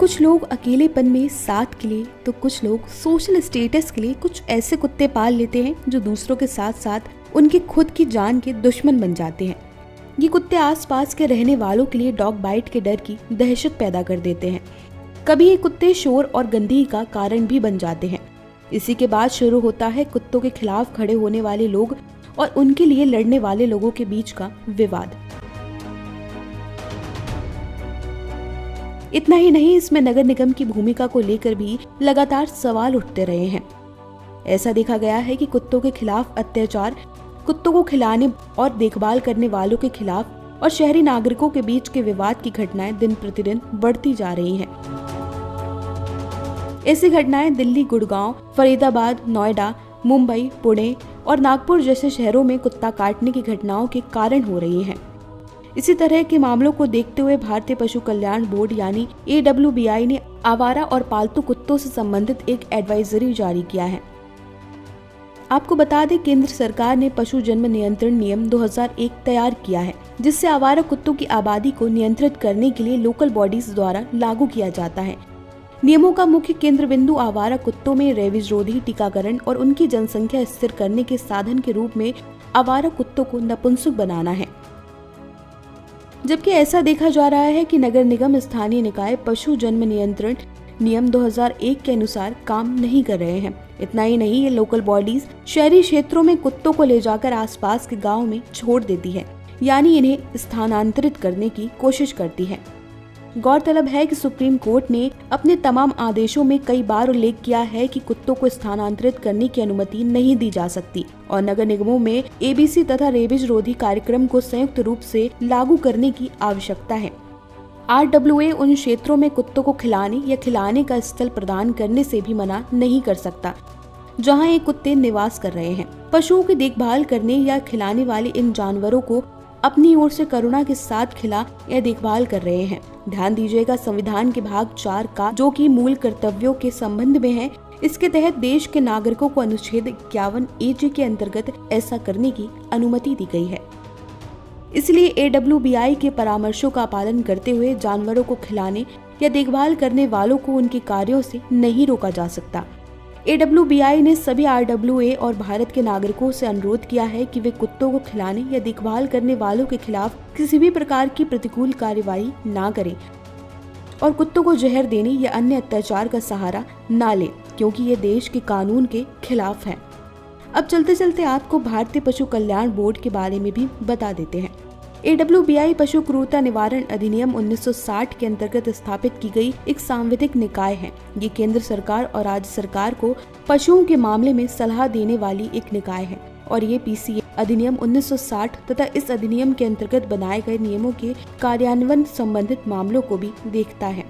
कुछ लोग अकेलेपन में साथ के लिए तो कुछ लोग सोशल स्टेटस के लिए कुछ ऐसे कुत्ते पाल लेते हैं जो दूसरों के साथ साथ उनके खुद की जान के दुश्मन बन जाते हैं। ये कुत्ते आसपास के रहने वालों के लिए डॉग बाइट के डर की दहशत पैदा कर देते हैं। कभी ये कुत्ते शोर और गंदगी का कारण भी बन जाते हैं। इसी के बाद शुरू होता है कुत्तों के खिलाफ खड़े होने वाले लोग और उनके लिए लड़ने वाले लोगों के बीच का विवाद। इतना ही नहीं, इसमें नगर निगम की भूमिका को लेकर भी लगातार सवाल उठते रहे हैं। ऐसा देखा गया है कि कुत्तों के खिलाफ अत्याचार, कुत्तों को खिलाने और देखभाल करने वालों के खिलाफ और शहरी नागरिकों के बीच के विवाद की घटनाएं दिन प्रतिदिन बढ़ती जा रही हैं। ऐसी घटनाएं दिल्ली, गुड़गांव, फरीदाबाद, नोएडा, मुंबई, पुणे और नागपुर जैसे शहरों में कुत्ता काटने की घटनाओं के कारण हो रही हैं। इसी तरह के मामलों को देखते हुए भारतीय पशु कल्याण बोर्ड यानी AWBI ने आवारा और पालतू कुत्तों से संबंधित एक एडवाइजरी जारी किया है। आपको बता दें, केंद्र सरकार ने पशु जन्म नियंत्रण नियम 2001 तैयार किया है, जिससे आवारा कुत्तों की आबादी को नियंत्रित करने के लिए लोकल बॉडीज द्वारा लागू किया जाता है। नियमों का मुख्य केंद्र बिंदु आवारा कुत्तों में रेबीज रोधी टीकाकरण और उनकी जनसंख्या स्थिर करने के साधन के रूप में आवारा कुत्तों को नपुंसक बनाना है। जबकि ऐसा देखा जा रहा है कि नगर निगम, स्थानीय निकाय पशु जन्म नियंत्रण नियम 2001 के अनुसार काम नहीं कर रहे हैं। इतना ही नहीं, ये लोकल बॉडीज शहरी क्षेत्रों में कुत्तों को ले जाकर आसपास के गांव में छोड़ देती है, यानी इन्हें स्थानांतरित करने की कोशिश करती है। गौरतलब है कि सुप्रीम कोर्ट ने अपने तमाम आदेशों में कई बार उल्लेख किया है कि कुत्तों को स्थानांतरित करने की अनुमति नहीं दी जा सकती और नगर निगमों में ABC तथा रेबीज रोधी कार्यक्रम को संयुक्त रूप से लागू करने की आवश्यकता है। RWA उन क्षेत्रों में कुत्तों को खिलाने या खिलाने का स्थल प्रदान करने से भी मना नहीं कर सकता जहां ये कुत्ते निवास कर रहे हैं। पशुओं की देखभाल करने या खिलाने वाले इन जानवरों को अपनी ओर से करुणा के साथ खिला या देखभाल कर रहे हैं। ध्यान दीजिएगा, संविधान के भाग 4 का, जो कि मूल कर्तव्यों के संबंध में है, इसके तहत देश के नागरिकों को अनुच्छेद 51A के अंतर्गत ऐसा करने की अनुमति दी गई है। इसलिए AWBI के परामर्शों का पालन करते हुए जानवरों को खिलाने या देखभाल करने वालों को उनके कार्यों से नहीं रोका जा सकता। AWBI ने सभी RWA और भारत के नागरिकों से अनुरोध किया है कि वे कुत्तों को खिलाने या देखभाल करने वालों के खिलाफ किसी भी प्रकार की प्रतिकूल कार्यवाही ना करें और कुत्तों को जहर देने या अन्य अत्याचार का सहारा ना लें, क्योंकि ये देश के कानून के खिलाफ है। अब चलते चलते आपको भारतीय पशु कल्याण बोर्ड के बारे में भी बता देते हैं। AWBI पशु क्रूरता निवारण अधिनियम 1960 के अंतर्गत स्थापित की गई एक सांविधिक निकाय है। ये केंद्र सरकार और राज्य सरकार को पशुओं के मामले में सलाह देने वाली एक निकाय है और ये PCA अधिनियम 1960 तथा इस अधिनियम के अंतर्गत बनाए गए नियमों के कार्यान्वयन संबंधित मामलों को भी देखता है।